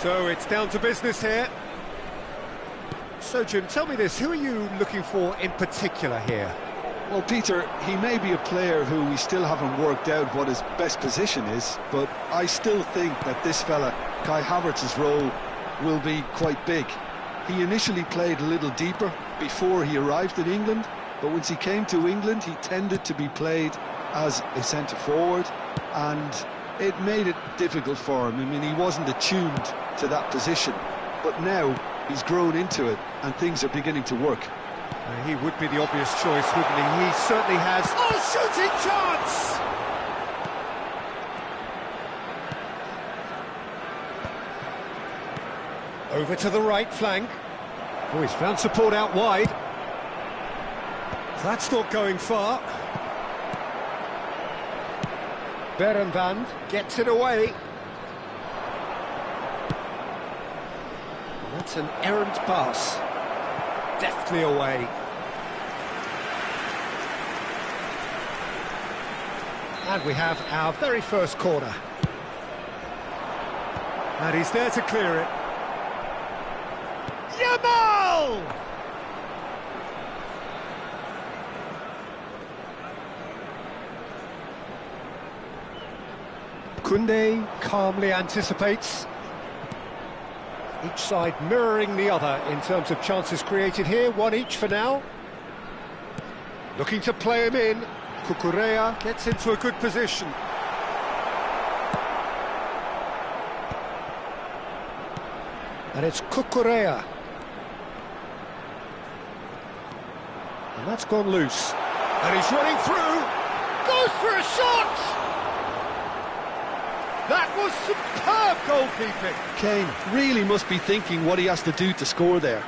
So it's down to business here. So Jim, tell me this, who are you looking for in particular here? Well, Peter, he may be a player who we still haven't worked out what his best position is, but I still think that this fella, Kai Havertz's role, will be quite big. He initially played a little deeper before he arrived in England, but once he came to England, he tended to be played as a centre-forward, and it made it difficult for him. I mean, he wasn't attuned to that position, but now he's grown into it, and things are beginning to work. He would be the obvious choice, wouldn't he? He certainly has. Oh, shooting chance! Over to the right flank. Oh, he's found support out wide. That's not going far. Berenvand gets it away. That's an errant pass. Deftly away. And we have our very first corner. And he's there to clear it. Yamal! Koundé calmly anticipates. Each side mirroring the other in terms of chances created here, one each for now. Looking to play him in. Cucurella gets into a good position. And it's Cucurella. And that's gone loose. And he's running through. Goes for a shot! That was superb goalkeeping. Kane really must be thinking what he has to do to score there.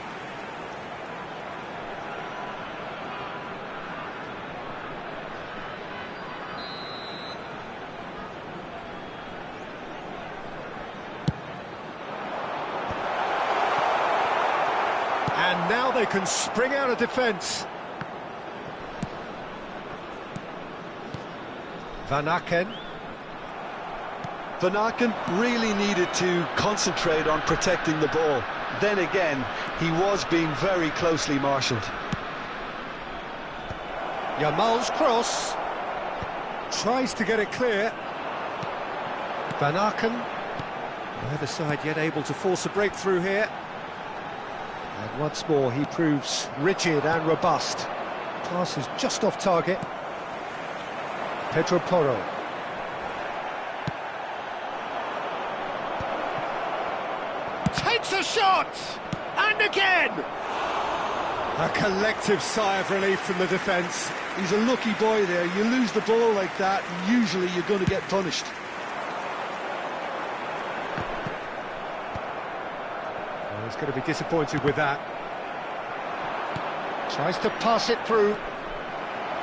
And now they can spring out of defence. Van Aken. Van Aken really needed to concentrate on protecting the ball. Then again, he was being very closely marshalled. Yamal's cross. Tries to get it clear. Van Aken. Neither side yet able to force a breakthrough here. And once more he proves rigid and robust. Pass is just off target. Pedro Porro. Takes a shot! And again! A collective sigh of relief from the defence. He's a lucky boy there. You lose the ball like that, and usually you're going to get punished. Well, he's going to be disappointed with that. Tries to pass it through.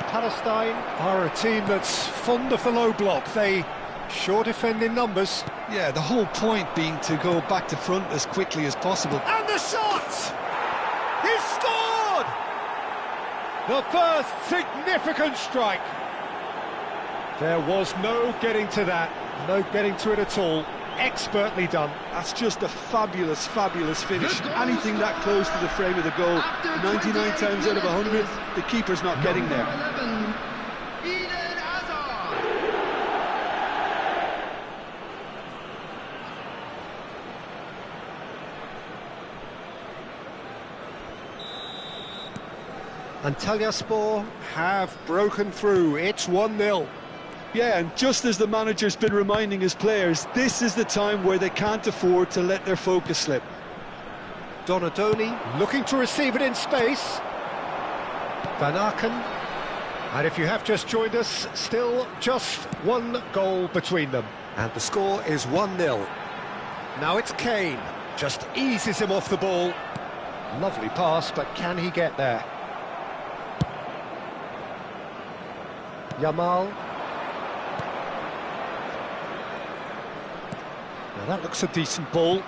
Palestine are a team that's fond of the low block. They sure defend in numbers. Yeah, the whole point being to go back to front as quickly as possible. And the shot! He's scored! The first significant strike. There was no getting to that. No getting to it at all. Expertly done. That's just a fabulous, fabulous finish. Anything that close to the frame of the goal, 99 times out of 100, the keeper's not getting there. Antalyaspor have broken through. It's 1-0. Yeah, and just as the manager's been reminding his players, this is the time where they can't afford to let their focus slip. Donadoni looking to receive it in space. Van Aken. And if you have just joined us, still just one goal between them. And the score is 1-0. Now it's Kane. Just eases him off the ball. Lovely pass, but can he get there? Yamal. Now that looks a decent ball.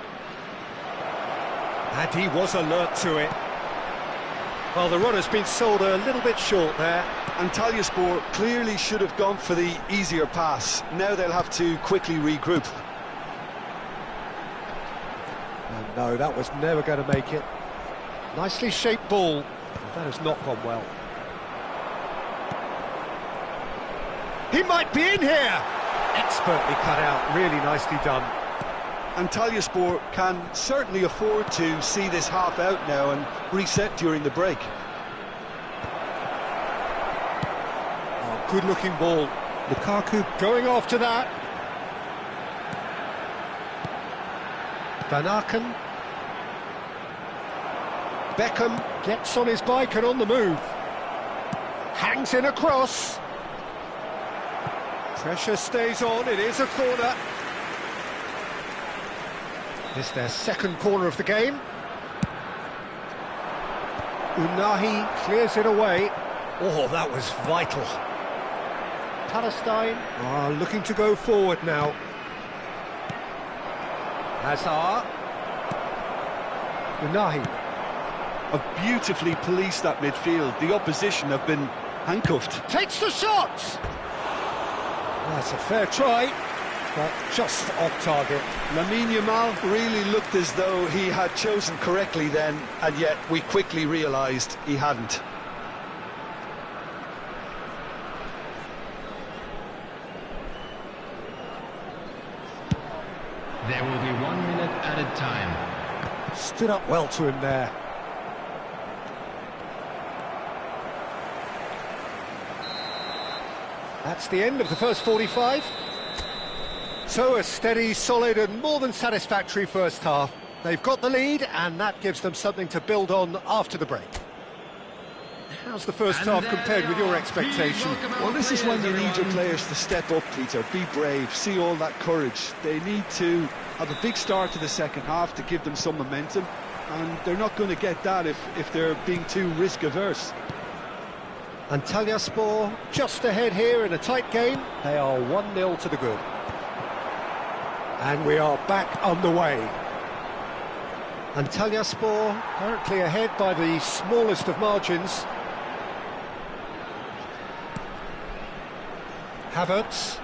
And he was alert to it. Well, the runner's been sold a little bit short there. Antalyaspor clearly should have gone for the easier pass. Now they'll have to quickly regroup. And no, that was never going to make it. Nicely shaped ball. That has not gone well. He might be in here! Expertly cut out, really nicely done. Antalyaspor can certainly afford to see this half out now and reset during the break. Oh, good-looking ball. Lukaku going after that. Van Aken. Beckham gets on his bike and on the move. Hangs in a cross. Pressure stays on, it is a corner. It's their second corner of the game. Unahi clears it away. Oh, that was vital. Palestine are looking to go forward now. Hazard. Unahi. Have beautifully policed that midfield. The opposition have been handcuffed. Takes the shot! That's a fair try, but just off target. Lamine Yamal really looked as though he had chosen correctly then, and yet we quickly realised he hadn't. There will be 1 minute added time. Stood up well to him there. That's the end of the first 45. So a steady, solid and more than satisfactory first half. They've got the lead and that gives them something to build on after the break. How's the first half compared with your expectation? Well, this is when you need your players to step up, Peter. Be brave, see all that courage. They need to have a big start to the second half to give them some momentum, and they're not going to get that if they're being too risk-averse. Antalyaspor just ahead here in a tight game. They are 1-0 to the good. And we are back underway. Antalyaspor currently ahead by the smallest of margins. Havertz.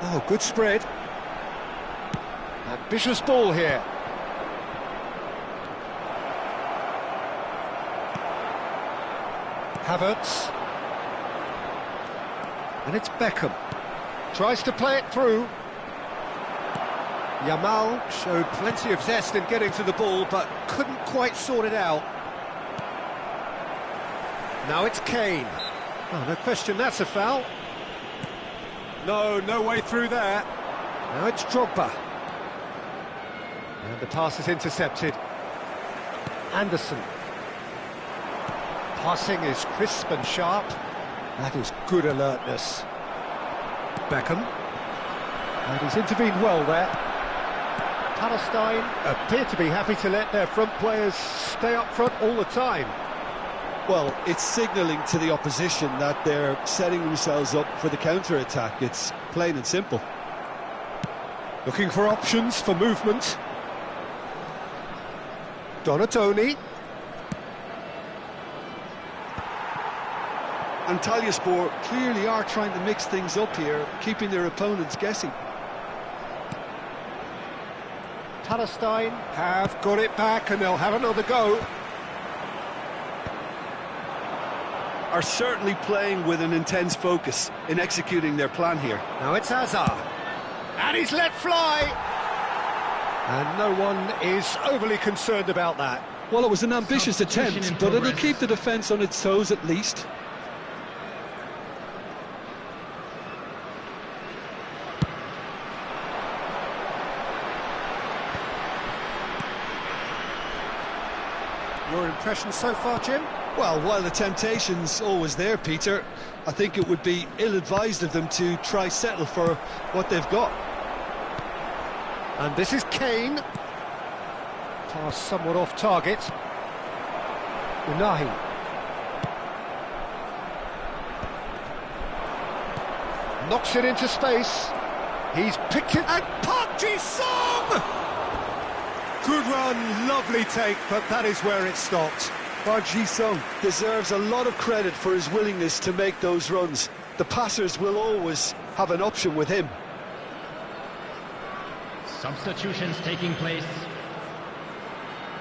Oh, good spread. Ambitious ball here. Havertz. And it's Beckham. Tries to play it through. Yamal showed plenty of zest in getting to the ball, but couldn't quite sort it out. Now it's Kane. Oh, no question, that's a foul. No way through there. Now it's Drogba. And the pass is intercepted. Anderson. Passing is crisp and sharp. That is good alertness. Beckham. And he's intervened well there. Palestine appear to be happy to let their front players stay up front all the time. Well, it's signalling to the opposition that they're setting themselves up for the counter-attack. It's plain and simple. Looking for options for movement. Donatoni. Antalyaspor clearly are trying to mix things up here, keeping their opponents guessing. Palestine have got it back and they'll have another go. Are certainly playing with an intense focus in executing their plan here. Now it's Hazard. And he's let fly. And no one is overly concerned about that. Well, it was an ambitious attempt, but it'll keep the defence on its toes at least. Your impression so far, Jim? Well, while the temptation's always there, Peter, I think it would be ill-advised of them to try settle for what they've got. And this is Kane. Pass somewhat off target. Unahi. Knocks it into space. He's picked it and Park Ji-sung! Good run, lovely take, but that is where it stopped. Park Ji-sung deserves a lot of credit for his willingness to make those runs. The passers will always have an option with him. Substitutions taking place.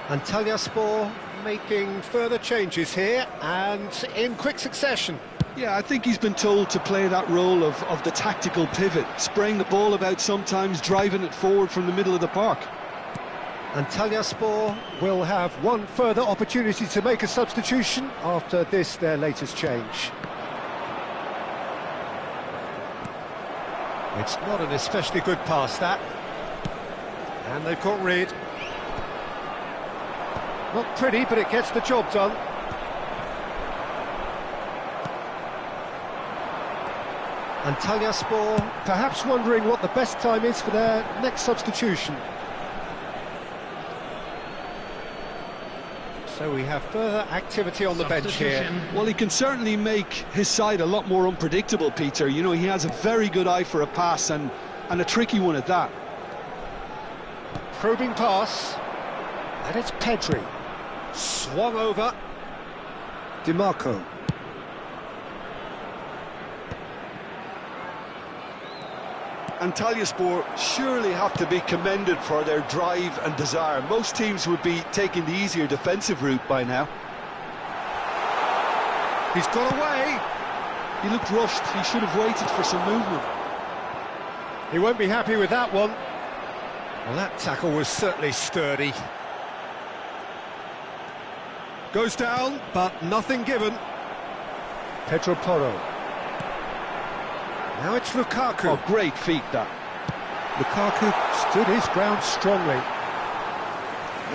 Antalyaspor making further changes here, and in quick succession. Yeah, I think he's been told to play that role of the tactical pivot, spraying the ball about sometimes, driving it forward from the middle of the park. Antalyaspor will have one further opportunity to make a substitution after this, their latest change. It's not an especially good pass, that. And they've got rid. Not pretty, but it gets the job done. Antalyaspor perhaps wondering what the best time is for their next substitution. So we have further activity on the bench here. Well, he can certainly make his side a lot more unpredictable, Peter. You know, he has a very good eye for a pass, and a tricky one at that. Probing pass, and it's Pedri. Swung over. DiMarco. Antalyaspor surely have to be commended for their drive and desire. Most teams would be taking the easier defensive route by now. He's got away. He looked rushed. He should have waited for some movement. He won't be happy with that one. Well, that tackle was certainly sturdy. Goes down, but nothing given. Pedro Porro. Now it's Lukaku. Oh, great feat, that. Lukaku stood his ground strongly.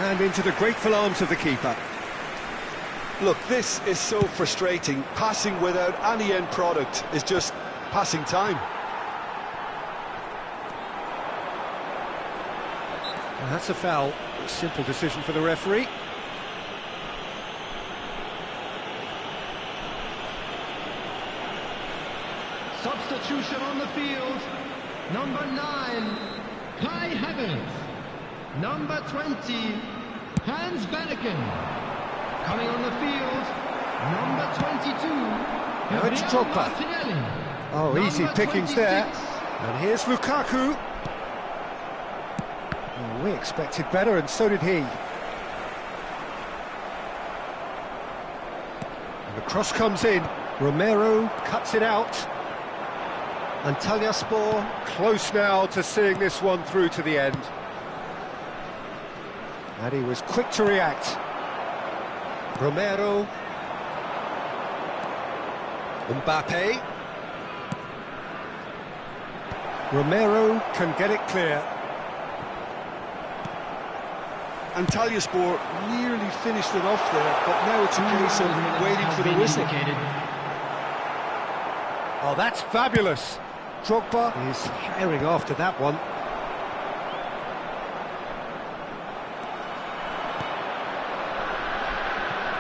And into the grateful arms of the keeper. Look, this is so frustrating. Passing without any end product is just passing time. Well, that's a foul. A simple decision for the referee. Substitution on the field. Number 9, Kai Havertz. Number 20, Hans Benneken. Coming on the field, number 22. Now it's Drogba. Oh, easy pickings there. And here's Lukaku. Oh, we expected better, and so did he. And the cross comes in. Romero cuts it out. Antalyaspor close now to seeing this one through to the end. And he was quick to react. Romero. Mbappe. Romero can get it clear. Antalyaspor nearly finished it off there, but now it's a case of waiting for the whistle. Oh, that's fabulous. Drogba is herring after that one.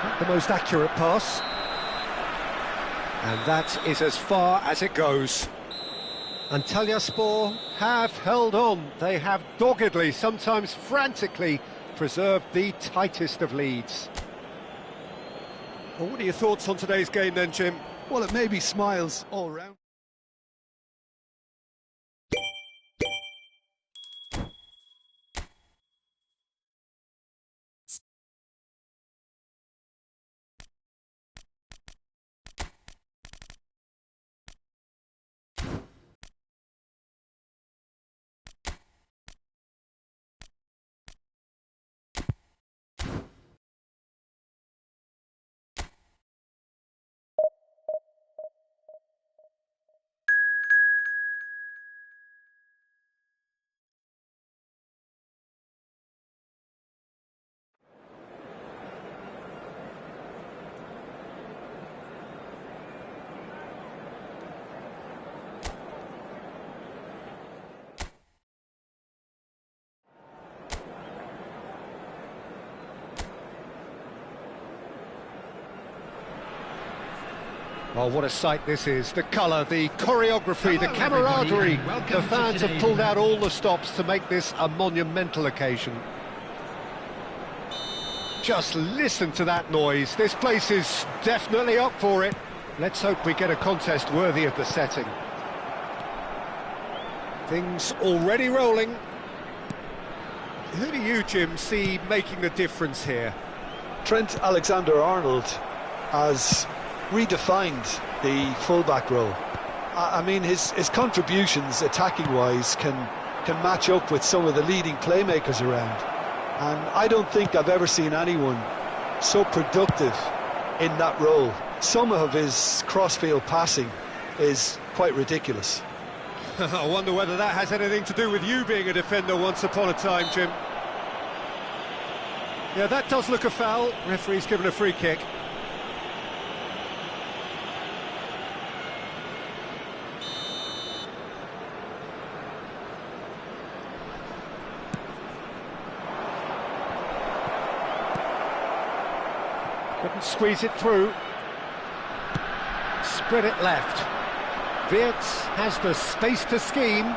Not the most accurate pass. And that is as far as it goes. Antalyaspor have held on. They have doggedly, sometimes frantically, preserved the tightest of leads. Well, what are your thoughts on today's game then, Jim? Well, it may be smiles all round. Oh, what a sight this is. The colour, the choreography, the camaraderie. The fans have pulled out all the stops to make this a monumental occasion. Just listen to that noise. This place is definitely up for it. Let's hope we get a contest worthy of the setting. Things already rolling. Who do you, Jim, see making the difference here? Trent Alexander-Arnold has redefined the fullback role. I mean, his contributions attacking-wise can match up with some of the leading playmakers around. And I don't think I've ever seen anyone so productive in that role. Some of his cross-field passing is quite ridiculous. I wonder whether that has anything to do with you being a defender once upon a time, Jim. Yeah, that does look a foul. Referee's given a free kick. Couldn't squeeze it through. Spread it left. Wirtz has the space to scheme.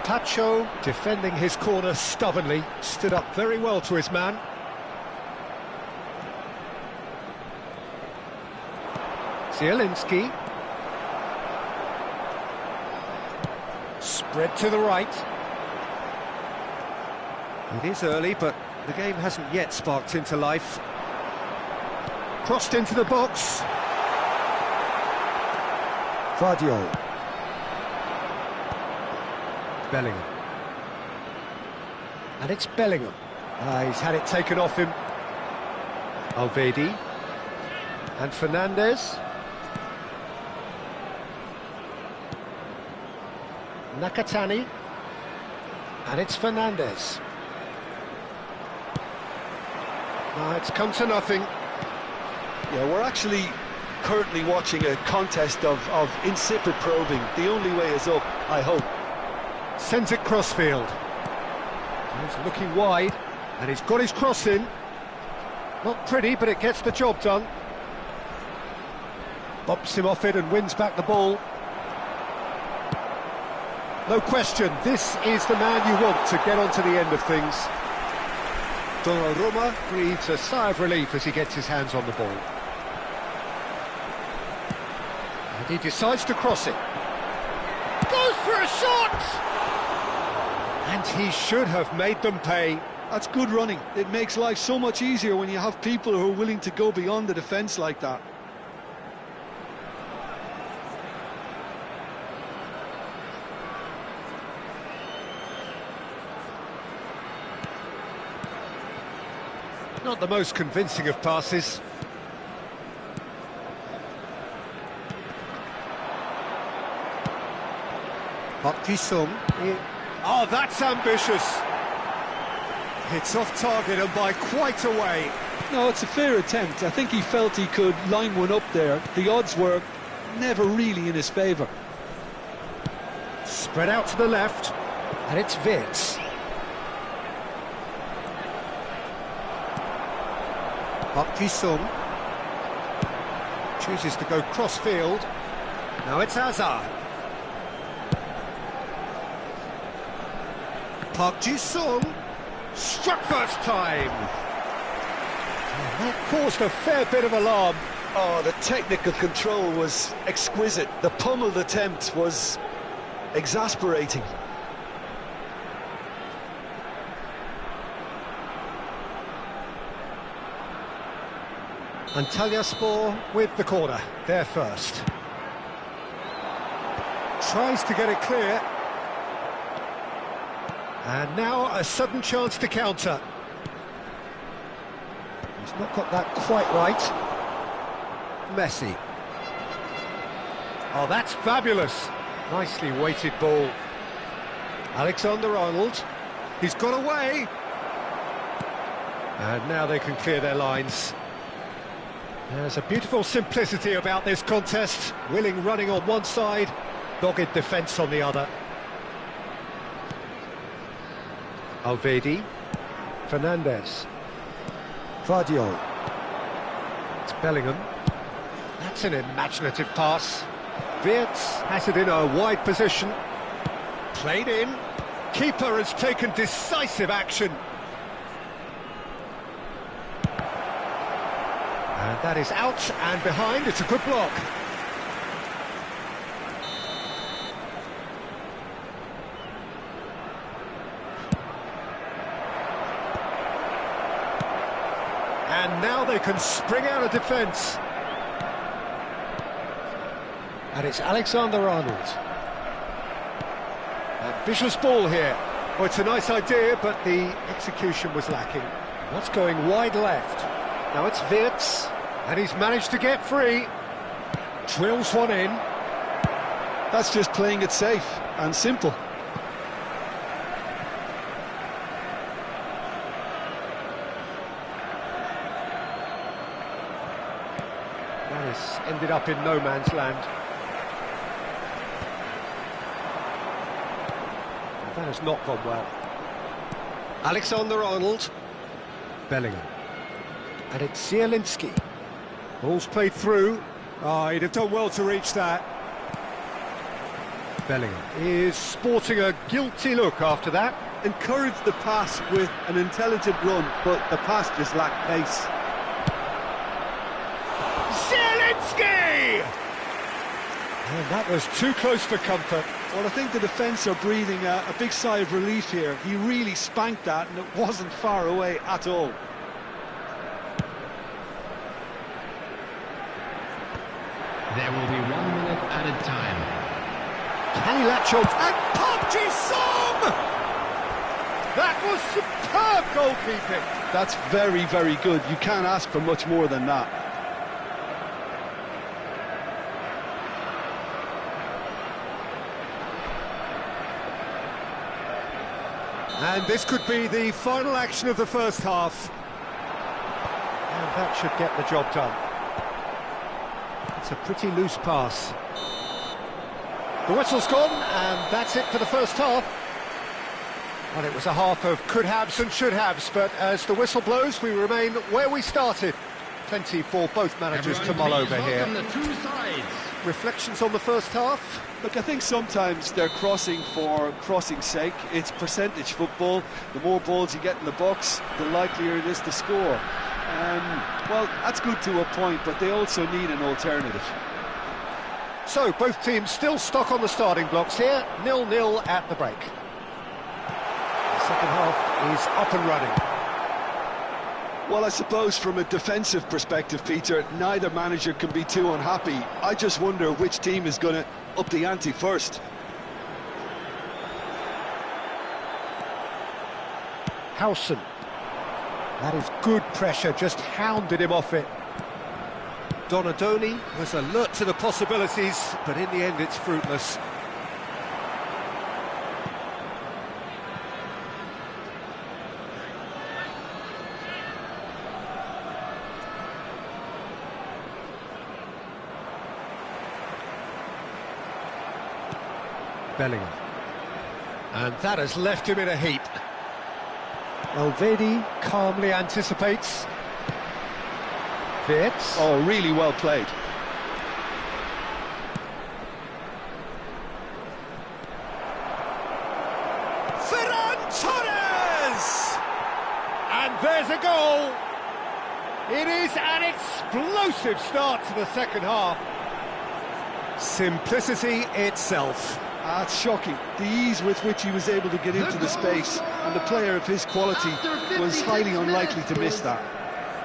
Tacho defending his corner stubbornly, stood up very well to his man. Zielinski. Spread to the right. It is early, but the game hasn't yet sparked into life. Crossed into the box. Vardio. Bellingham. And it's Bellingham. He's had it taken off him. Alvedi. And Fernandes. Nakatani. And it's Fernandes. It's come to nothing. Yeah, we're actually currently watching a contest of insipid probing. The only way is up, I hope. Sends it crossfield. He's looking wide, and he's got his cross in. Not pretty, but it gets the job done. Bops him off it and wins back the ball. No question, this is the man you want to get onto the end of things. Donnarumma breathes a sigh of relief as he gets his hands on the ball. And he decides to cross it. Goes for a shot! And he should have made them pay. That's good running. It makes life so much easier when you have people who are willing to go beyond the defence like that. Not the most convincing of passes. Park Ji-sung. Oh, that's ambitious. It's off target and by quite a way. No, it's a fair attempt. I think he felt he could line one up there. The odds were never really in his favour. Spread out to the left, and it's Wirtz. Park Ji-sung chooses to go cross-field. Now it's Hazard. Park Ji-sung struck first time. And that caused a fair bit of alarm. Oh, the technical control was exquisite. The pummeled attempt was exasperating. Antalyaspor with the corner, there first. Tries to get it clear. And now a sudden chance to counter. He's not got that quite right. Messi. Oh, that's fabulous. Nicely weighted ball. Alexander-Arnold. He's got away. And now they can clear their lines. There's a beautiful simplicity about this contest. Willing running on one side, dogged defence on the other. Alvedi. Fernandes. Vardio. It's Bellingham. That's an imaginative pass. Wirtz has it in a wide position. Played in. Keeper has taken decisive action. And that is out and behind. It's a good block. And now they can spring out of defence. And it's Alexander-Arnold. Ambitious ball here. Well, it's a nice idea, but the execution was lacking. That's going wide left. Now it's Wirtz, and he's managed to get free. Drills one in. That's just playing it safe and simple. That has ended up in no man's land. That has not gone well. Alexander-Arnold. Bellingham. And it's Zielinski. Ball's played through. Oh, he'd have done well to reach that. Bellingham is sporting a guilty look after that. Encouraged the pass with an intelligent run, but the pass just lacked pace. Zielinski! And that was too close for comfort. Well, I think the defence are breathing a big sigh of relief here. He really spanked that, and it wasn't far away at all. There will be 1 minute added time. Can he latch on? And Park Ji-sung! That was superb goalkeeping. That's very, very good. You can't ask for much more than that. And this could be the final action of the first half. And that should get the job done. It's a pretty loose pass. The whistle's gone, and that's it for the first half. Well, it was a half of could-haves and should-haves, but as the whistle blows, we remain where we started. Plenty for both managers to mull over here. The two sides. Reflections on the first half? Look, I think sometimes they're crossing for crossing's sake. It's percentage football. The more balls you get in the box, the likelier it is to score. Well, that's good to a point, but they also need an alternative. So, both teams still stuck on the starting blocks here, 0-0 at the break. The second half is up and running. Well, I suppose from a defensive perspective, Peter, neither manager can be too unhappy. I just wonder which team is going to up the ante first. Howson. That is good pressure, just hounded him off it. Donadoni was alert to the possibilities, but in the end it's fruitless. Bellingham. And that has left him in a heap. Elvedi calmly anticipates. Wirtz. Oh, really well played. Ferran Torres! And there's a goal! It is an explosive start to the second half. Simplicity itself. That's shocking. The ease with which he was able to get into the space, and the player of his quality was highly unlikely to miss that.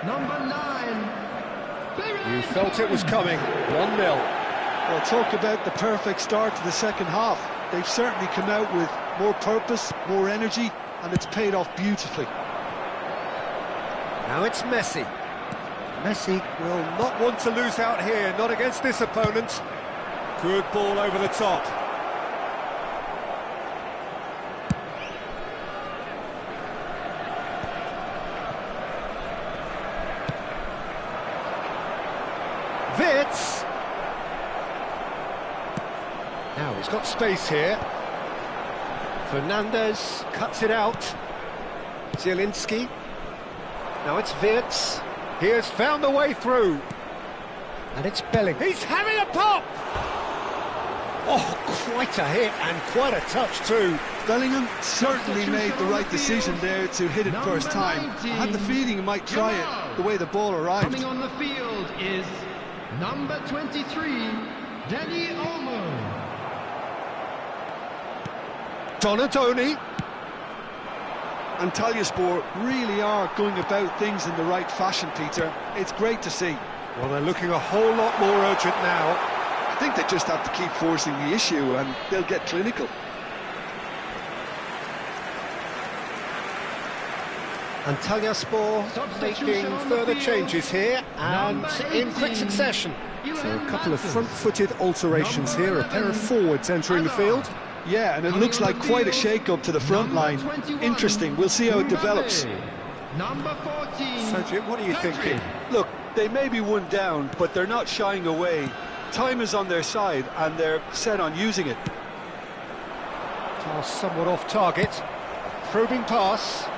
Number 9. You felt it was coming. 1-0. Well, talk about the perfect start to the second half. They've certainly come out with more purpose, more energy, and it's paid off beautifully. Now it's Messi. Messi will not want to lose out here, not against this opponent. Good ball over the top. Wirtz. Now he's got space here. Fernandez cuts it out. Zielinski. Now it's Wirtz. He has found the way through. And it's Bellingham. He's having a pop! Oh, quite a hit and quite a touch too. Bellingham certainly made the right decision there to hit it first time. I had the feeling he might try it the way the ball arrived. Coming on the field is number 23, Danny Olmo. Antalyaspor really are going about things in the right fashion, Peter. It's great to see. Well, they're looking a whole lot more urgent now. I think they just have to keep forcing the issue and they'll get clinical. Antalyaspor making further changes here and in quick succession. So a couple of front-footed alterations here, a pair of forwards entering the field. Yeah, and it looks like quite a shake-up to the front line. Interesting, we'll see how it develops. Number 14. So Jim, what are you thinking? Look, they may be one down, but they're not shying away. Time is on their side and they're set on using it. Pass somewhat off target. Probing pass.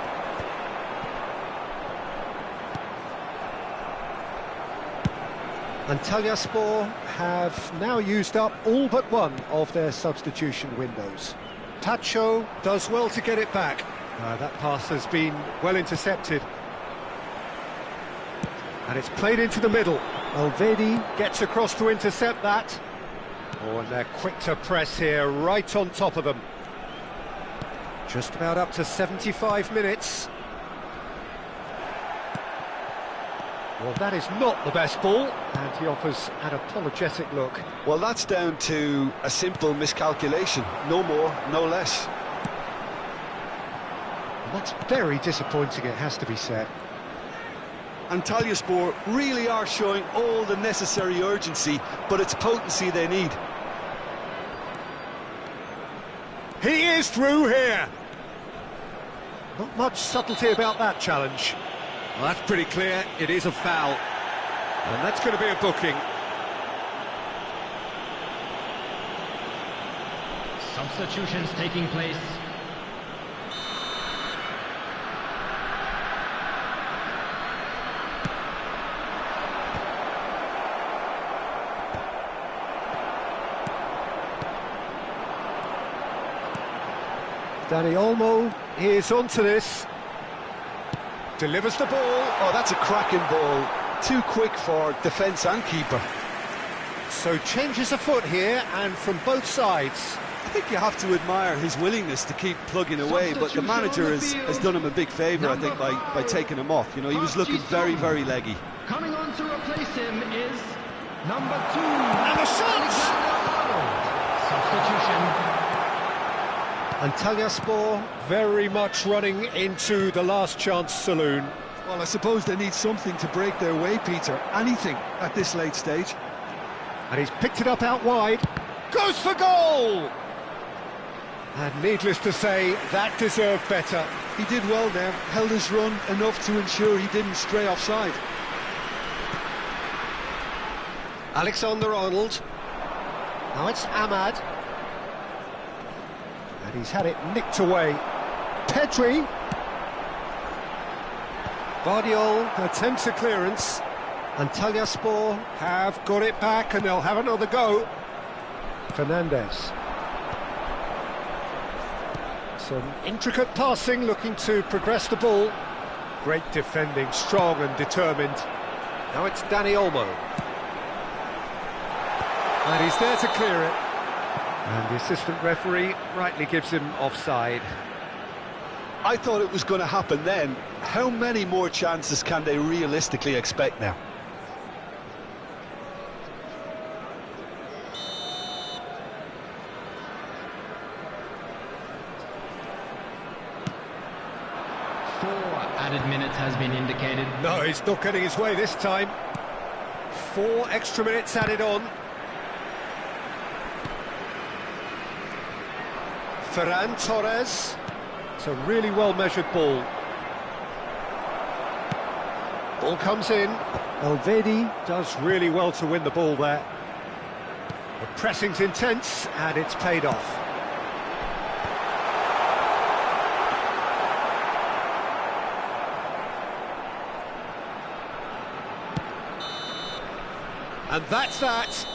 Antalyaspor have now used up all but one of their substitution windows. Tacho does well to get it back. That pass has been well intercepted. And it's played into the middle. Alvedi gets across to intercept that. Oh, and they're quick to press here, right on top of them. Just about up to 75 minutes. Well, that is not the best ball, and he offers an apologetic look. Well, that's down to a simple miscalculation. No more, no less. And that's very disappointing, it has to be said. Antalyaspor really are showing all the necessary urgency, but it's potency they need. He is through here! Not much subtlety about that challenge. Well, that's pretty clear, it is a foul. And that's going to be a booking. Substitutions taking place. Dani Olmo is onto this. Delivers the ball. Oh, that's a cracking ball. Too quick for defence and keeper. So changes afoot here, and from both sides. I think you have to admire his willingness to keep plugging away, but the manager has done him a big favour, I think, by taking him off. You know, he was looking very, very leggy. Coming on to replace him is number 2. And a shot! Substitution. Antalyaspor very much running into the last chance saloon. Well, I suppose they need something to break their way, Peter. Anything at this late stage. And he's picked it up out wide. Goes for goal! And needless to say, that deserved better. He did well there, held his run enough to ensure he didn't stray offside. Alexander-Arnold. Now it's Ahmad. And he's had it nicked away. Pedri. Guardiol attempts a clearance. Antalyaspor have got it back and they'll have another go. Fernandez. Some intricate passing, looking to progress the ball. Great defending, strong and determined. Now it's Dani Olmo. And he's there to clear it. And the assistant referee rightly gives him offside. I thought it was going to happen then. How many more chances can they realistically expect now? Added minutes has been indicated. No, he's not getting his way this time. 4 extra minutes added on. Ferran Torres. It's a really well-measured ball. Ball comes in. Alvedi does really well to win the ball there. The pressing's intense, and it's paid off. And that's that.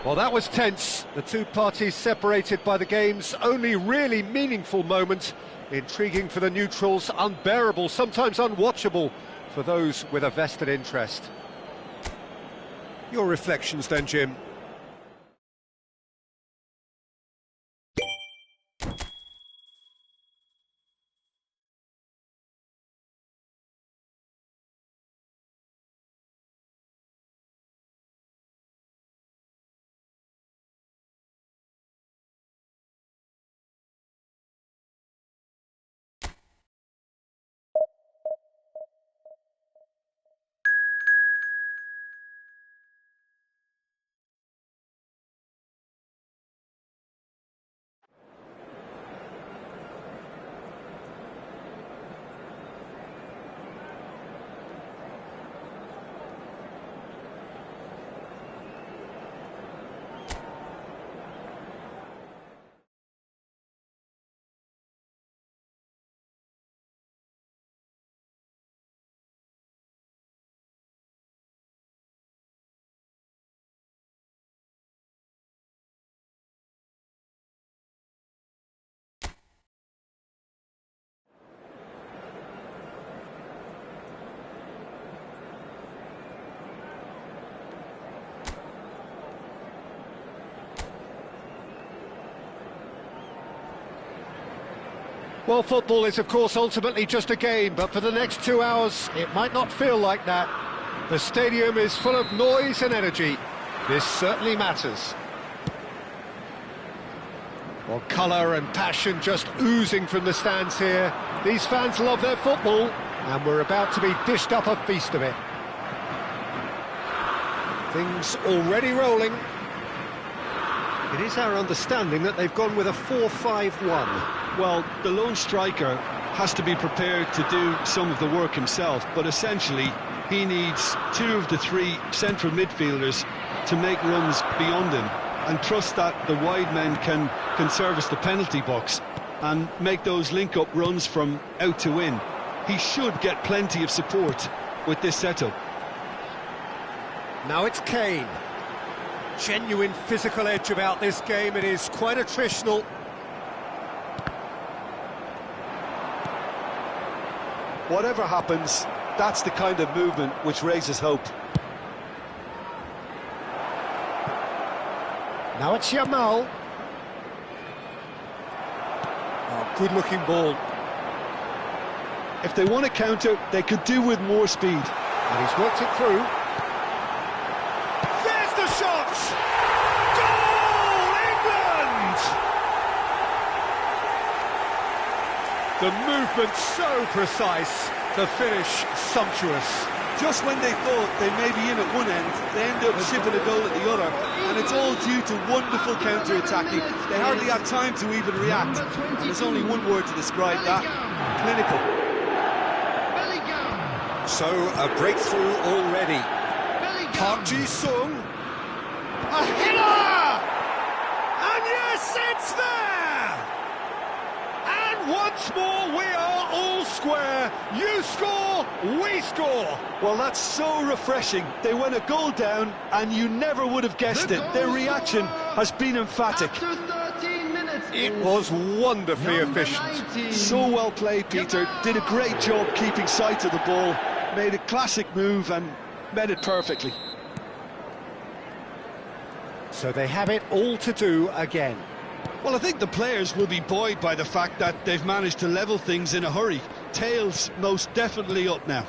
Well, that was tense. The two parties separated by the game's only really meaningful moment. Intriguing for the neutrals, unbearable, sometimes unwatchable for those with a vested interest. Your reflections then, Jim? Well, football is, of course, ultimately just a game, but for the next 2 hours, it might not feel like that. The stadium is full of noise and energy. This certainly matters. Well, colour and passion just oozing from the stands here. These fans love their football, and we're about to be dished up a feast of it. Things already rolling. It is our understanding that they've gone with a 4-5-1. Well, the lone striker has to be prepared to do some of the work himself, but essentially he needs 2 of the 3 central midfielders to make runs beyond him and trust that the wide men can service the penalty box and make those link-up runs from out to in. He should get plenty of support with this setup. Now it's Kane. Genuine physical edge about this game. It is quite attritional. Whatever happens, that's the kind of movement which raises hope. Now it's Yamal. Oh, good-looking ball. If they want to counter, they could do with more speed. And he's worked it through. There's the shot! Goal, England! The movement so precise, the finish sumptuous. Just when they thought they may be in at one end, they end up shipping a goal at the other, and it's all due to wonderful counter-attacking. They hardly had time to even react, and there's only one word to describe that: clinical. So, a breakthrough already. Park Ji-sung. A hiller! And yes, it's there! And once more, we are all square. You score, we score. Well, that's so refreshing. They went a goal down, and you never would have guessed it. Their reaction has been emphatic. It was wonderfully efficient. So well played, Peter. Did a great job keeping sight of the ball. Made a classic move and met it perfectly. So they have it all to do again. Well, I think the players will be buoyed by the fact that they've managed to level things in a hurry. Tails most definitely up now.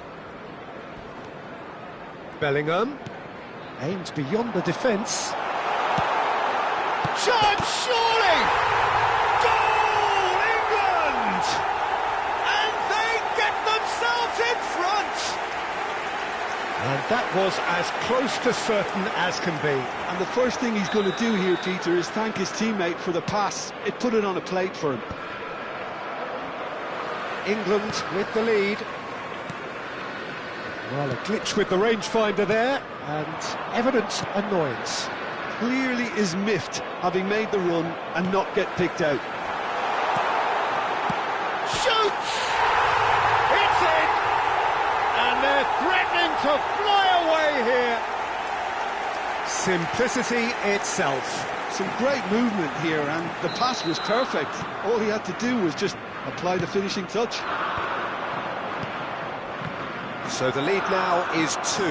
Bellingham aims beyond the defence. Chance, surely! Goal, England! And they get themselves in front! And that was as close to certain as can be. And the first thing he's going to do here, Peter, is thank his teammate for the pass. It put it on a plate for him. England with the lead. Well, a glitch with the rangefinder there, and evident annoyance. Clearly is miffed, having made the run and not get picked out. Shoots! It's in! And they're threatening to fly away here. Simplicity itself. Some great movement here, and the pass was perfect. All he had to do was just apply the finishing touch. So the lead now is 2.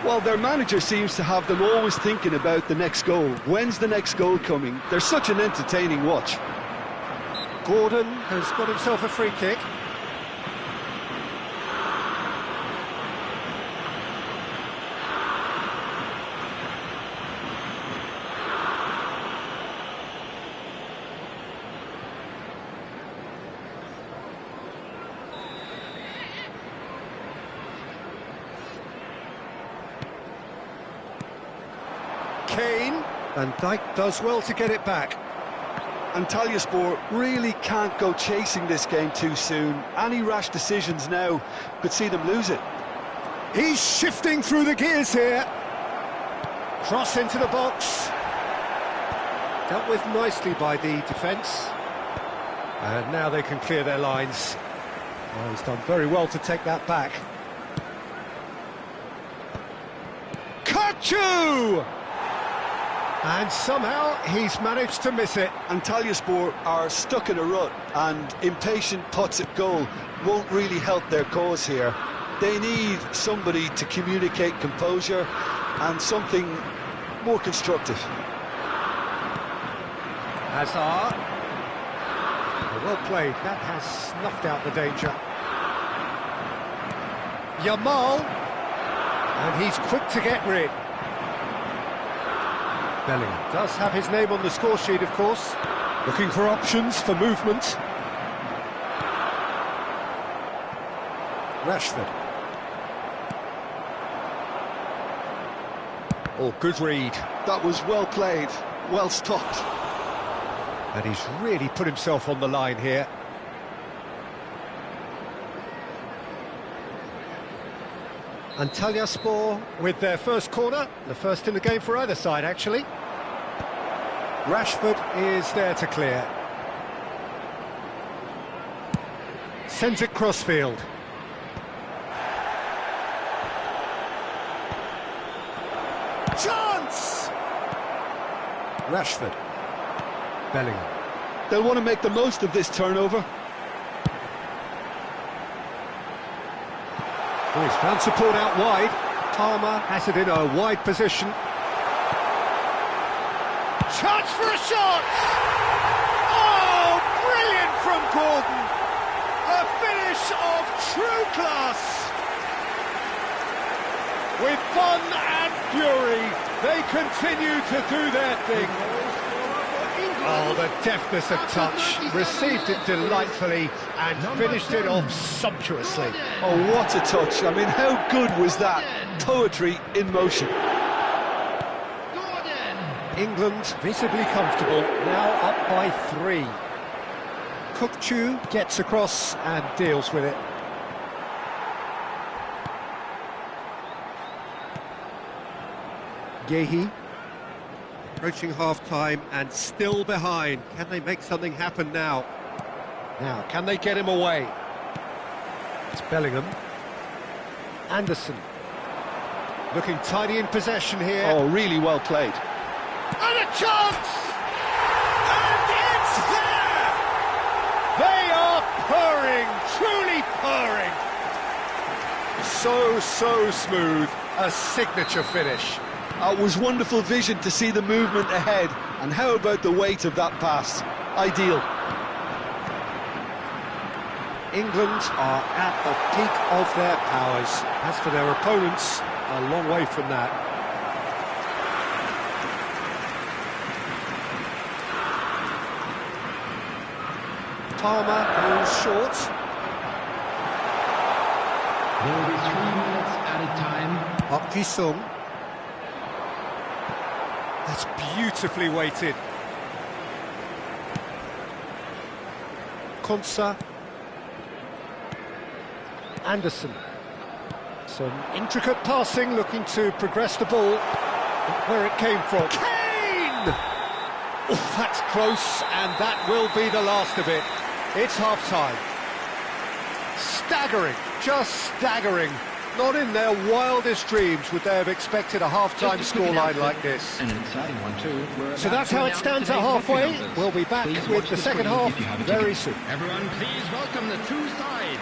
Well, their manager seems to have them always thinking about the next goal. When's the next goal coming? They're such an entertaining watch. Gordon has got himself a free kick. Kane, and Dijk does well to get it back. Antalyaspor really can't go chasing this game too soon. Any rash decisions now could see them lose it. He's shifting through the gears here. Cross into the box. Dealt with nicely by the defence. And now they can clear their lines. Well, he's done very well to take that back. Kachu! And somehow he's managed to miss it. Antalyaspor are stuck in a rut, and impatient putts at goal won't really help their cause here. They need somebody to communicate composure and something more constructive. Hazard. Well played. That has snuffed out the danger. Yamal. And he's quick to get rid. Bellingham does have his name on the score sheet, of course. Looking for options for movement. Rashford. Oh, good read. That was well played, well stopped. And he's really put himself on the line here. Antalyaspor with their first corner, the first in the game for either side, actually. Rashford is there to clear. Sends it crossfield. Chance! Rashford. Bellingham. They'll want to make the most of this turnover. Oh, he's found support out wide. Palmer has it in a wide position. Chance for a shot! Oh, brilliant from Gordon! A finish of true class! With fun and fury, they continue to do their thing. Oh, the deftness of touch, received it delightfully and finished it off sumptuously. Oh, what a touch. I mean, how good was that? Poetry in motion. England visibly comfortable, now up by 3. Kukçu gets across and deals with it. Yehi approaching half-time and still behind. Can they make something happen now? Now, can they get him away? It's Bellingham. Anderson. Looking tidy in possession here. Oh, really well played. And a chance! And it's there! They are purring, truly purring. So smooth, a signature finish. It was wonderful vision to see the movement ahead. And how about the weight of that pass? Ideal. England are at the peak of their powers. As for their opponents, a long way from that. Palmer goes short. There will be 3 minutes added time. Park Ji-sung. That's beautifully weighted. Konsa. Anderson. Some intricate passing, looking to progress the ball. Where it came from. Kane! Oh, that's close, and that will be the last of it. It's half-time. Staggering, just staggering. Not in their wildest dreams would they have expected a half-time scoreline like this. An exciting one too. So that's how it stands at halfway. We'll be back with the second half very soon. Everyone, please welcome the 2 sides.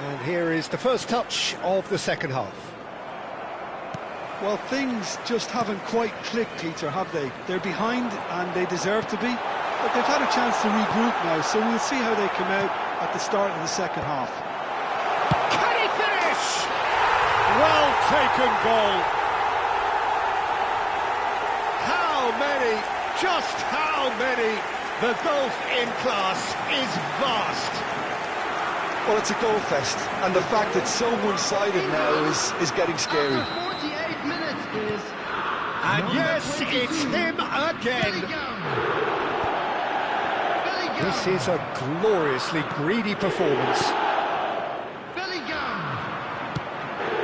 And here is the first touch of the second half. Well, things just haven't quite clicked, Peter, have they? They're behind, and they deserve to be. But they've had a chance to regroup now, so we'll see how they come out at the start of the second half. Can he finish? Well taken goal. How many, just how many? The gulf in class is vast. Well, it's a goal fest, and the fact it's so one-sided now is getting scary. After 48 minutes is... And yes, it's him again. Bellingham. This is a gloriously greedy performance. Bellingham.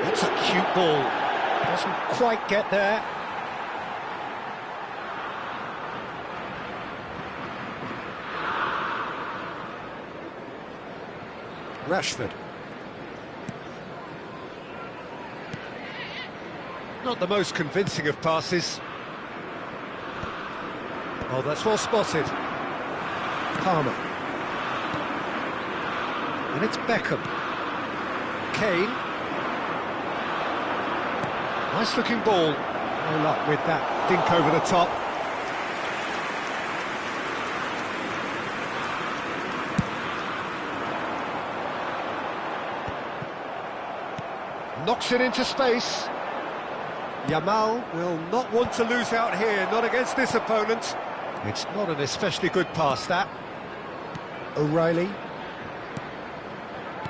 That's a cute ball. Doesn't quite get there. Rashford. Not the most convincing of passes. Oh, that's well spotted. Palmer. And it's Beckham. Kane. Nice looking ball. No luck with that dink over the top. Knocks it into space. Yamal will not want to lose out here, not against this opponent. It's not an especially good pass, that. O'Reilly.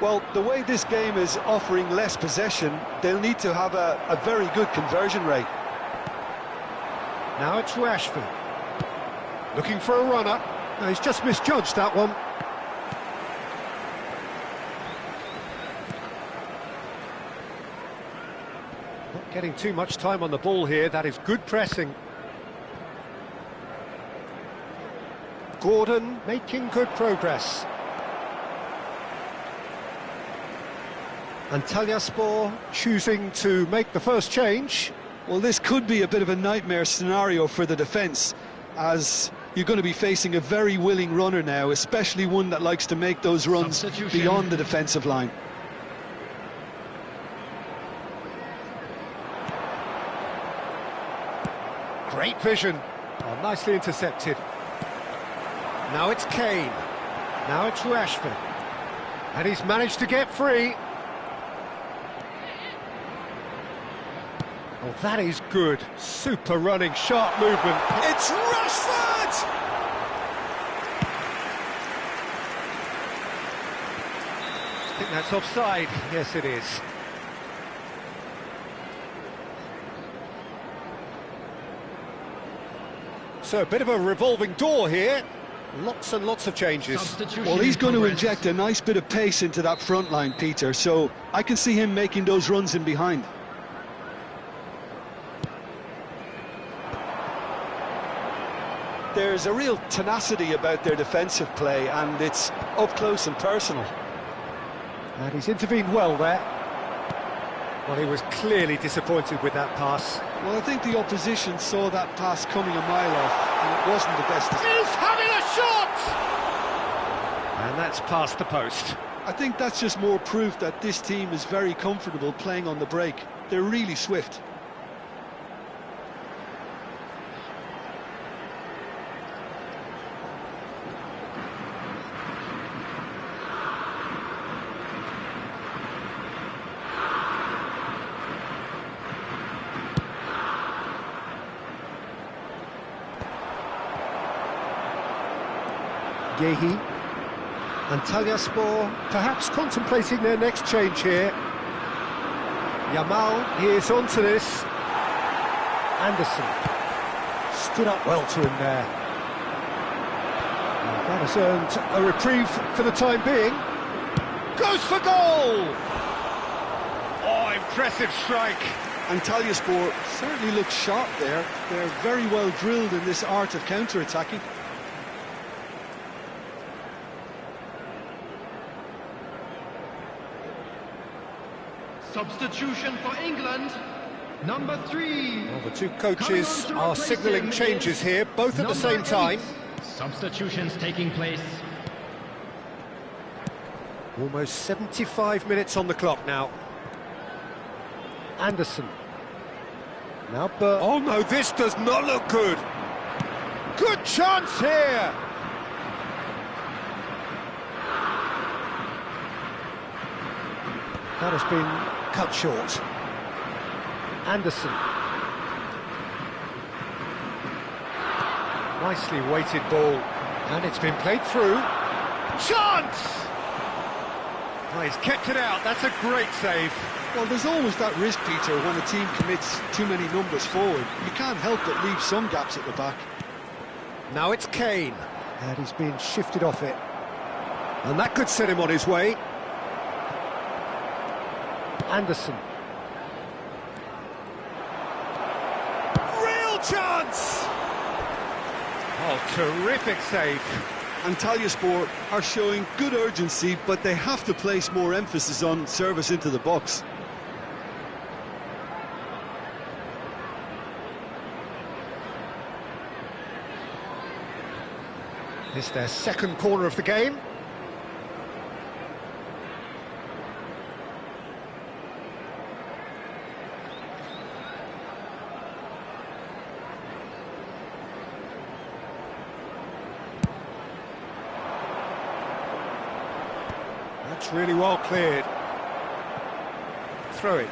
Well, the way this game is offering less possession, they'll need to have a very good conversion rate. Now it's Rashford. Looking for a runner. No, he's just misjudged that one. Not getting too much time on the ball here. That is good pressing. Gordon making good progress. Antalyaspor choosing to make the first change. Well, this could be a bit of a nightmare scenario for the defence, as you're going to be facing a very willing runner now, especially one that likes to make those runs beyond the defensive line. Great vision. Oh, nicely intercepted. Now it's Kane. Now it's Rashford. And he's managed to get free. Oh, that is good. Super running, sharp movement. It's Rashford! I think that's offside. Yes, it is. So a bit of a revolving door here. Lots and lots of changes. Well, he's going to inject a nice bit of pace into that front line, Peter, so I can see him making those runs in behind. There's a real tenacity about their defensive play, and it's up close and personal. And he's intervened well there. Well, he was clearly disappointed with that pass. Well, I think the opposition saw that pass coming a mile off, and it wasn't the best. He's having a shot! And that's past the post. I think that's just more proof that this team is very comfortable playing on the break. They're really swift. Yehi. Antalyaspor perhaps contemplating their next change here. Yamal, he is onto this. Anderson stood up well to him there. And that has earned a reprieve for the time being. Goes for goal! Oh, impressive strike. Antalyaspor certainly looks sharp there. They're very well drilled in this art of counter-attacking. Substitution for England, number 3. Well, the two coaches are signalling changes here, both at the same time. Substitutions taking place. Almost 75 minutes on the clock now. Anderson. Now Burt. Oh no, this does not look good. Good chance here. That has been cut short. Anderson. Nicely weighted ball. And it's been played through. Chance! Oh, he's kept it out. That's a great save. Well, there's always that risk, Peter, when a team commits too many numbers forward. You can't help but leave some gaps at the back. Now it's Kane. And he's been shifted off it. And that could set him on his way. Anderson. Real chance! Oh, terrific save. Antalyaspor are showing good urgency, but they have to place more emphasis on service into the box. It's their second corner of the game. That's really well cleared. Throw it.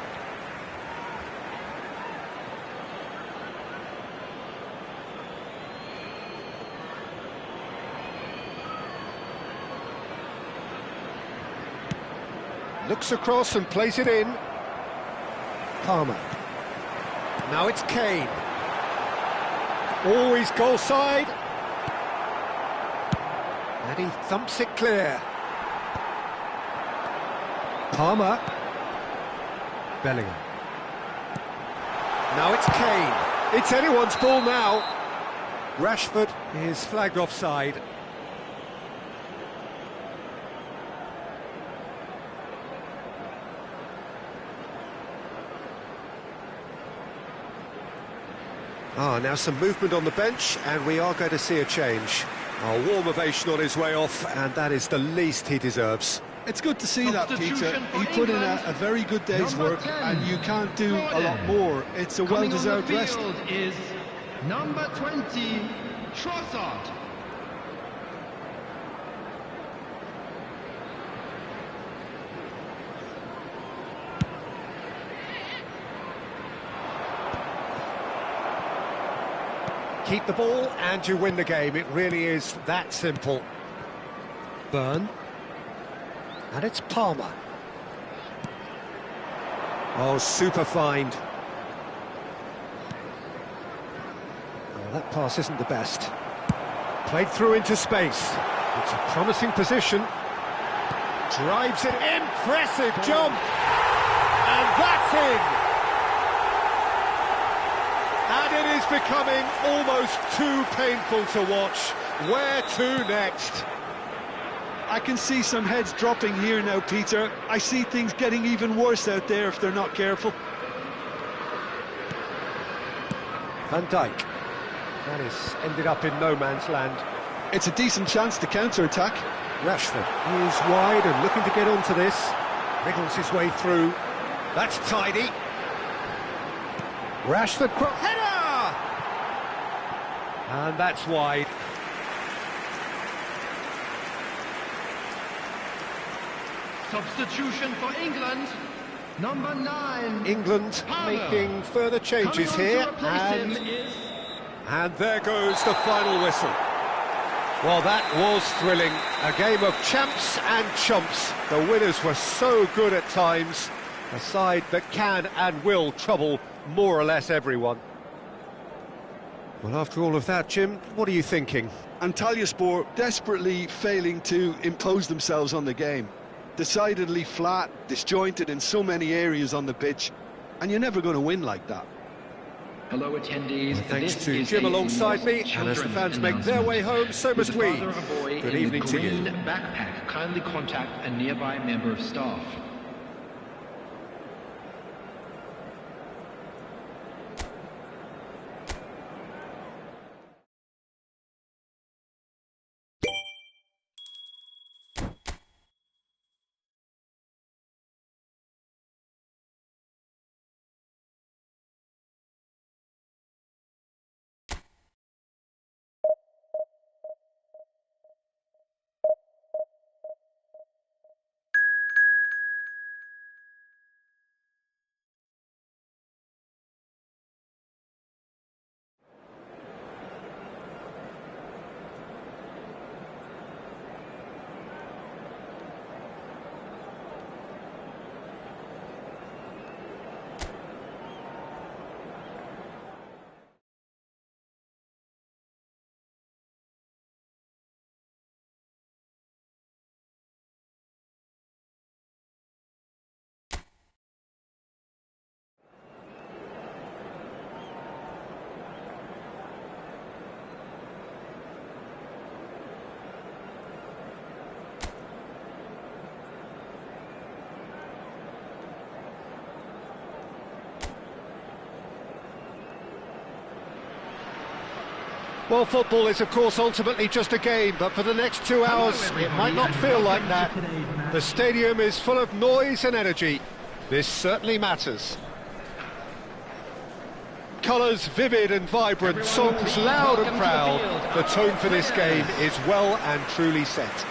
Looks across and plays it in. Palmer. Now it's Kane. Always goal side. And he thumps it clear. Palmer. Bellingham. Now it's Kane. It's anyone's ball now. Rashford is flagged offside. Now some movement on the bench, and we are going to see a change. A warm ovation on his way off, and that is the least he deserves. It's good to see that, Peter. He put in a very good day's work, and you can't do a lot more. It's a well-deserved rest. Is number 20, Trossard. Keep the ball and you win the game. It really is that simple. Burn. And it's Palmer. Oh, super find. Oh, that pass isn't the best. Played through into space. It's a promising position. Drives it. Impressive jump. And that's in. And it is becoming almost too painful to watch. Where to next? I can see some heads dropping here now, Peter. I see things getting even worse out there if they're not careful. Van Dijk. That has ended up in no man's land. It's a decent chance to counter-attack. Rashford is wide and looking to get onto this. Wriggles his way through. That's tidy. Rashford, header! And that's wide. Substitution for England, number 9. England making further changes here, and there goes the final whistle. Well, that was thrilling. A game of champs and chumps. The winners were so good at times. A side that can and will trouble more or less everyone. Well, after all of that, Jim, what are you thinking? Antalyaspor desperately failing to impose themselves on the game. Decidedly flat, disjointed in so many areas on the pitch, and you're never going to win like that. Hello attendees, thanks to Jim alongside me, and as the fans make their way home, so must we. Good evening to you. Backpack, kindly contact a nearby member of staff. Well, football is, of course, ultimately just a game, but for the next 2 hours, it might not feel like that. The stadium is full of noise and energy. This certainly matters. Colours vivid and vibrant, songs loud and proud. The tone for this game is well and truly set.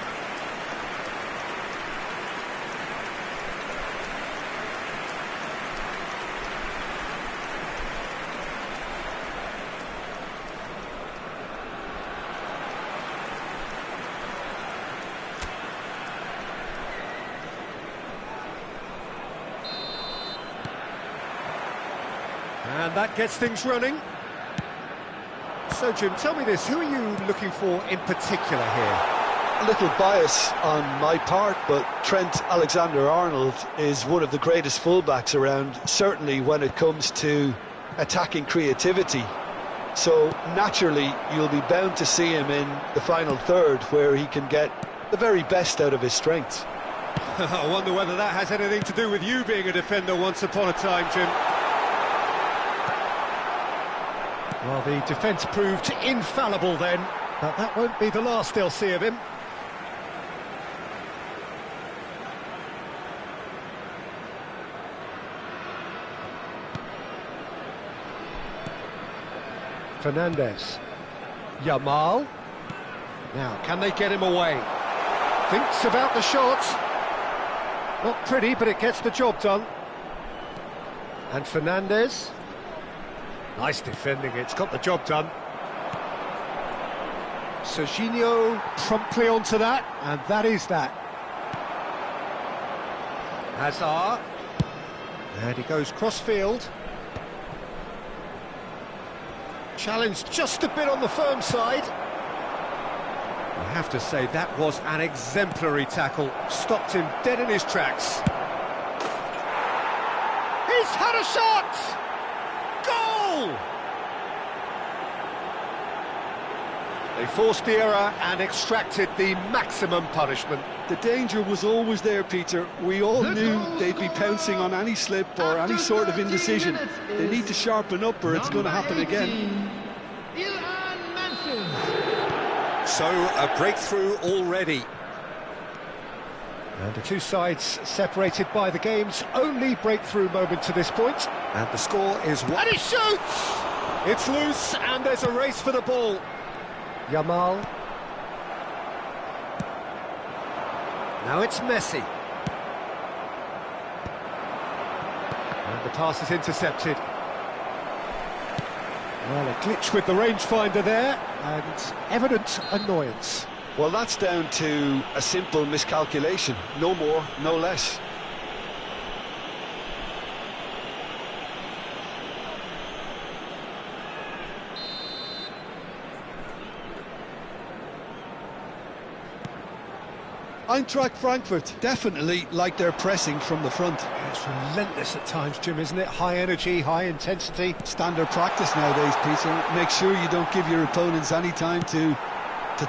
And that gets things running. So, Jim, tell me this, who are you looking for in particular here? A little bias on my part, but Trent Alexander-Arnold is one of the greatest fullbacks around, certainly when it comes to attacking creativity. So naturally you'll be bound to see him in the final third, where he can get the very best out of his strengths. I wonder whether that has anything to do with you being a defender once upon a time, Jim. Well, the defence proved infallible then, but that won't be the last they'll see of him. Fernandez. Yamal. Now, can they get him away? Thinks about the shot. Not pretty, but it gets the job done. And Fernandez. Nice defending, it's got the job done. Serginho promptly onto that, and that is that. Hazard. And he goes cross-field. Challenged just a bit on the firm side. I have to say, that was an exemplary tackle. Stopped him dead in his tracks. He's had a shot! Goal! They forced the error and extracted the maximum punishment. The danger was always there, Peter. We all knew they'd be pouncing on any slip or any sort of indecision. They need to sharpen up or it's going to happen again. So, a breakthrough already. And the two sides separated by the game's only breakthrough moment to this point. And the score is 1. And he shoots! It's loose and there's a race for the ball. Yamal. Now it's Messi. And the pass is intercepted. Well, a glitch with the rangefinder there, and evident annoyance. Well, that's down to a simple miscalculation. No more, no less. Eintracht Frankfurt definitely like their pressing from the front. It's relentless at times, Jim, isn't it? High energy, high intensity. Standard practice nowadays, Peter. Make sure you don't give your opponents any time to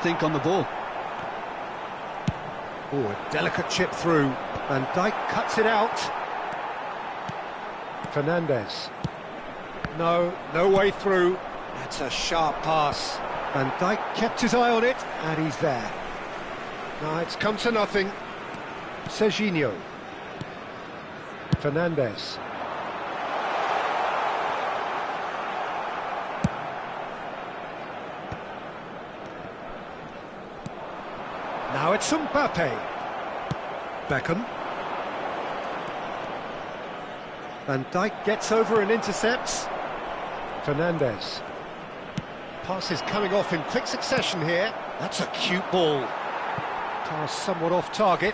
think on the ball. Oh, a delicate chip through. Van Dijk cuts it out. Fernandez. No way through. That's a sharp pass. Van Dijk kept his eye on it, and he's there. No, it's come to nothing. Serginho. Fernandez. Now it's Mbappe. Beckham. Van Dijk gets over and intercepts. Fernandez. Pass is coming off in quick succession here. That's a cute ball. Pass somewhat off target.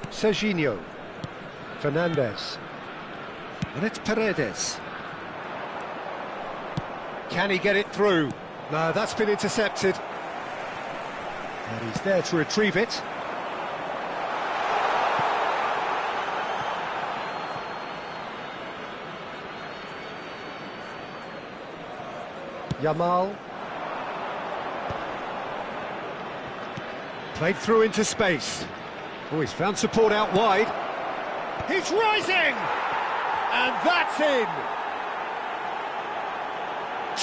Serginho. Fernandez. And it's Paredes. Can he get it through? No, that's been intercepted. And he's there to retrieve it. Yamal. Played through into space. Oh, he's found support out wide. He's rising! And that's in!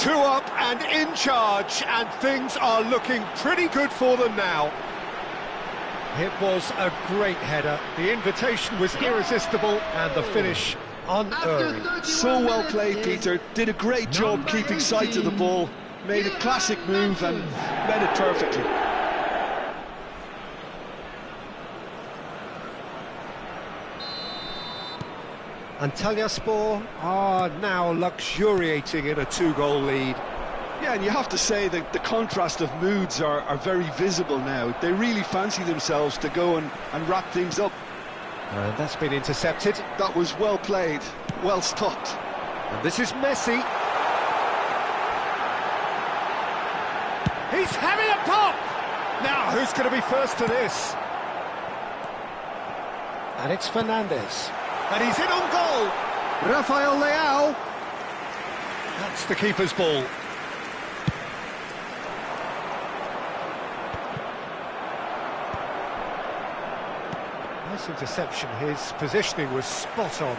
2 up and in charge, and things are looking pretty good for them now. It was a great header. The invitation was irresistible, and the finish unerring. So well played, Peter. Did a great job keeping sight of the ball. Made a classic move and read it perfectly. Antalyaspor are now luxuriating in a 2-goal lead. Yeah, and you have to say that the contrast of moods are very visible now. They really fancy themselves to go and wrap things up. And that's been intercepted. That was well played, well stopped. And this is Messi. He's having a pop! Now, who's going to be first to this? And it's Fernandez. And he's in on goal. Rafael Leao. That's the keeper's ball. Nice interception. His positioning was spot on.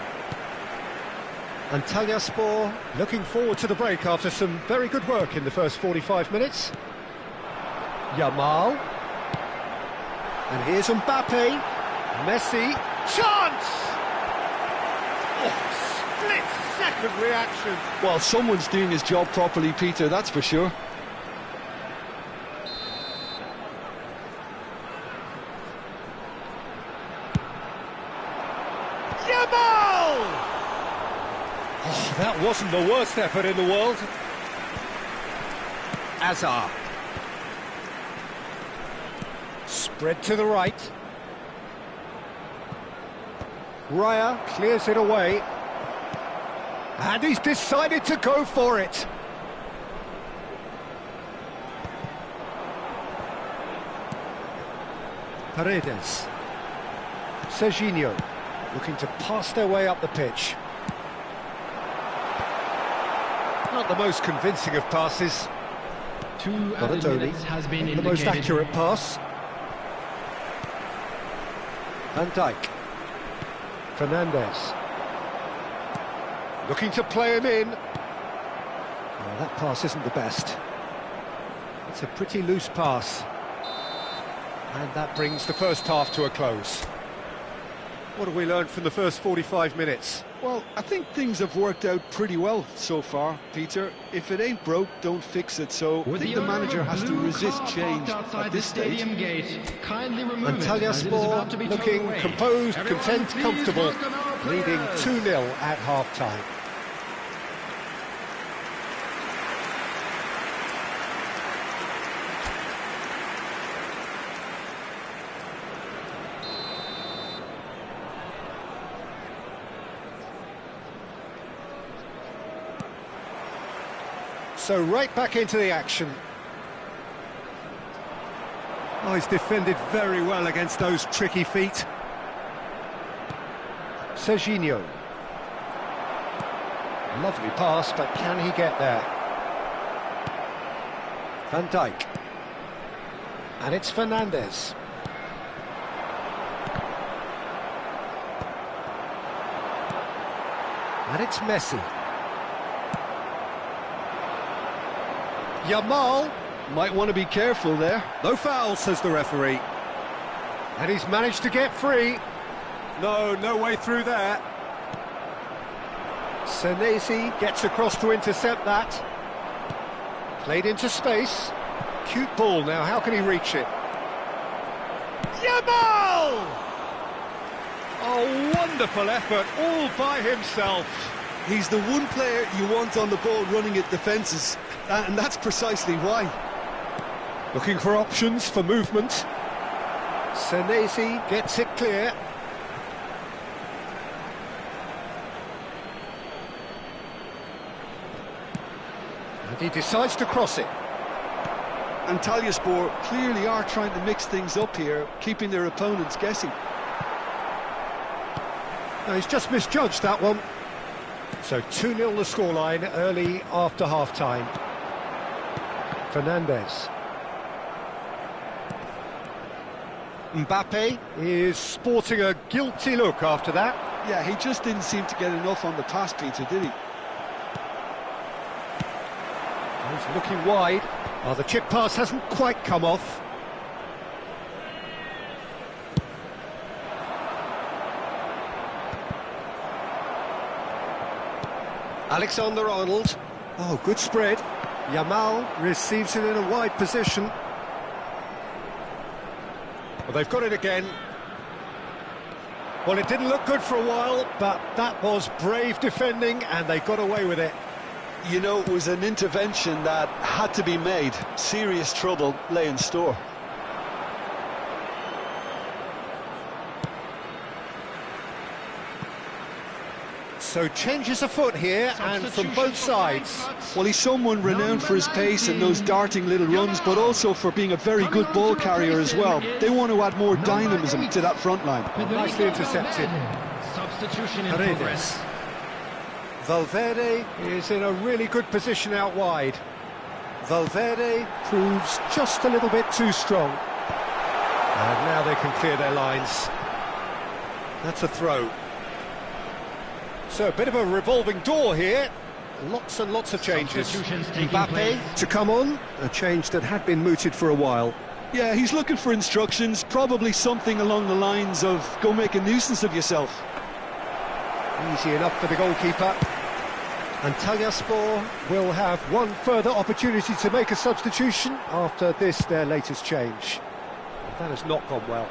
And Antalyaspor looking forward to the break after some very good work in the first 45 minutes. Yamal. And here's Mbappe. Messi. Chance! Oh, split-second reaction. Well, someone's doing his job properly, Peter, that's for sure. Yamal! Oh, that wasn't the worst effort in the world. Azar. Spread to the right. Raya clears it away. And he's decided to go for it. Paredes. Serginho looking to pass their way up the pitch. Not the most convincing of passes. 2 added minutes has been the most indicated. accurate pass. Van Dijk. Fernandez. Looking to play him in. Oh, that pass isn't the best. It's a pretty loose pass. And that brings the first half to a close. What have we learned from the first 45 minutes? Well, I think things have worked out pretty well so far, Peter. If it ain't broke, don't fix it. So I think the manager has to resist change at this stage. And Antalyaspor looking composed, content, comfortable, leading 2-0 at half-time. So right back into the action. Oh, he's defended very well against those tricky feet. Serginho. Lovely pass, but can he get there? Van Dijk. And it's Fernandez. And it's Messi. Yamal. Might want to be careful there. No foul, says the referee. And he's managed to get free. No way through there. Senesi gets across to intercept that. Played into space. Cute ball now, how can he reach it? Yamal! Oh, wonderful effort, all by himself. He's the one player you want on the ball running at defences, and that's precisely why. Looking for options for movement. Senesi gets it clear. And he decides to cross it. Antalyaspor clearly are trying to mix things up here, keeping their opponents guessing. No, he's just misjudged that one. So 2-0 the scoreline early after half-time. Fernandez. Mbappe is sporting a guilty look after that. Yeah, he just didn't seem to get enough on the pass, Peter, did he? He's looking wide. Oh, the chip pass hasn't quite come off. Alexander-Arnold. Oh, good spread. Yamal receives it in a wide position. Well, they've got it again. Well, it didn't look good for a while, but that was brave defending, and they got away with it. You know, it was an intervention that had to be made. Serious trouble lay in store. So changes afoot here, and from both sides. Well, he's someone renowned for his pace and those darting little runs, but also for being a very good ball carrier as well. They want to add more dynamism to that front line. Nicely intercepted. Substitution in Paredes. progress. Valverde is in a really good position out wide. Valverde proves just a little bit too strong. And now they can clear their lines. That's a throw. So a bit of a revolving door here. Lots and lots of changes. Mbappe to come on, a change that had been mooted for a while. Yeah, he's looking for instructions, probably something along the lines of go make a nuisance of yourself. Easy enough for the goalkeeper. And Antalyaspor will have one further opportunity to make a substitution after this, their latest change. That has not gone well.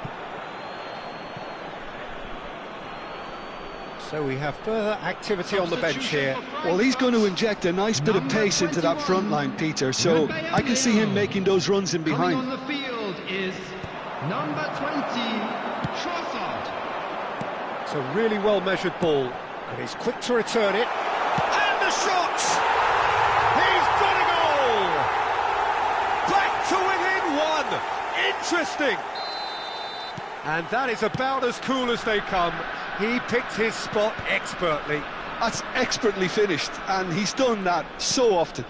So we have further activity on the bench here. Well, he's going to inject a nice bit of pace into that front line, Peter, so I can see him making those runs in behind. Coming on the field is number 20, Trossard. It's a really well-measured ball, and he's quick to return it. And the shot! He's got a goal! Back to within one! Interesting! And that is about as cool as they come. He picked his spot expertly. That's expertly finished, and he's done that so often.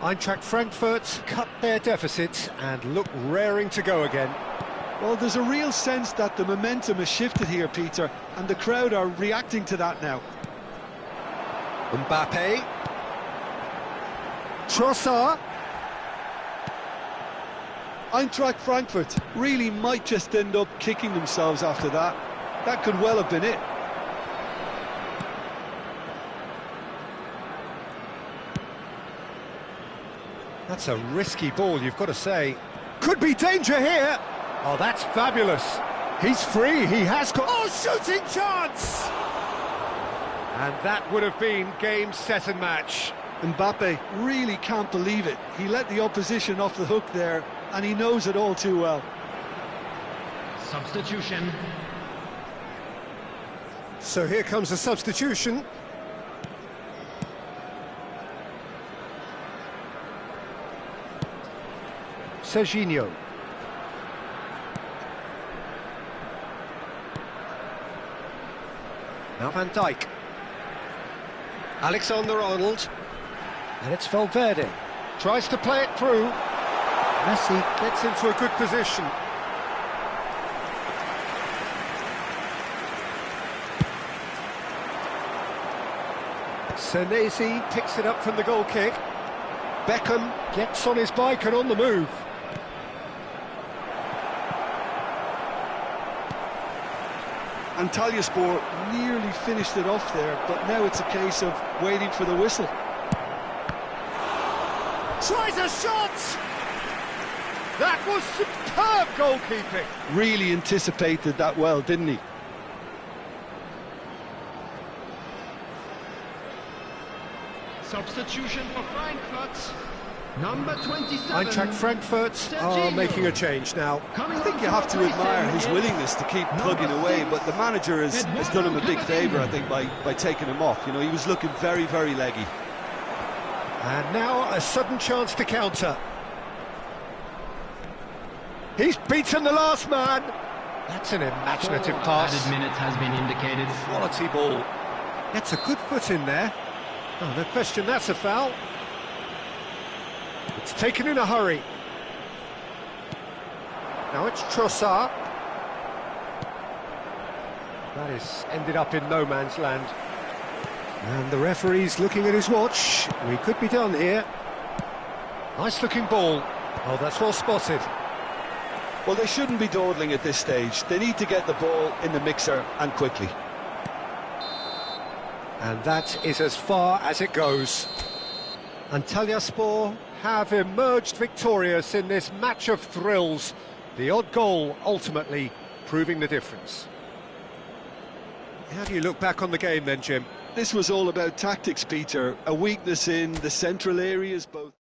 Eintracht Frankfurt cut their deficit and look raring to go again. Well, there's a real sense that the momentum has shifted here, Peter, and the crowd are reacting to that now. Mbappe. Trossard. Eintracht Frankfurt really might just end up kicking themselves after that. That could well have been it. That's a risky ball, you've got to say. Could be danger here. Oh, that's fabulous. He's free, he has got... Oh, shooting chance! And that would have been game, set and match. Mbappe really can't believe it. He let the opposition off the hook there, and he knows it all too well. Substitution. So here comes a substitution. Serginho. Now Van Dijk. Alexander-Arnold. And it's Valverde. Tries to play it through. Messi gets into a good position. Senesi picks it up from the goal kick. Beckham gets on his bike and on the move. Antalyaspor nearly finished it off there, but now it's a case of waiting for the whistle. Tries a shot! That was superb goalkeeping. Really anticipated that well, didn't he? Substitution for Frankfurt. Number 27. Eintracht Frankfurt are making a change now. I think you have to admire his willingness to keep plugging away, but the manager has done him a big favour, I think, by taking him off. You know, he was looking very, very leggy. And now a sudden chance to counter. He's beaten the last man. That's an imaginative pass. Added minutes has been indicated. Quality ball. Gets a good foot in there. Oh, no question, that's a foul. It's taken in a hurry. Now it's Trossard. That is ended up in no man's land. And the referee's looking at his watch. We could be done here. Nice looking ball. Oh, that's well spotted. Well, they shouldn't be dawdling at this stage. They need to get the ball in the mixer and quickly. And that is as far as it goes. Antalyaspor have emerged victorious in this match of thrills. The odd goal ultimately proving the difference. How do you look back on the game then, Jim? This was all about tactics, Peter. A weakness in the central areas, both.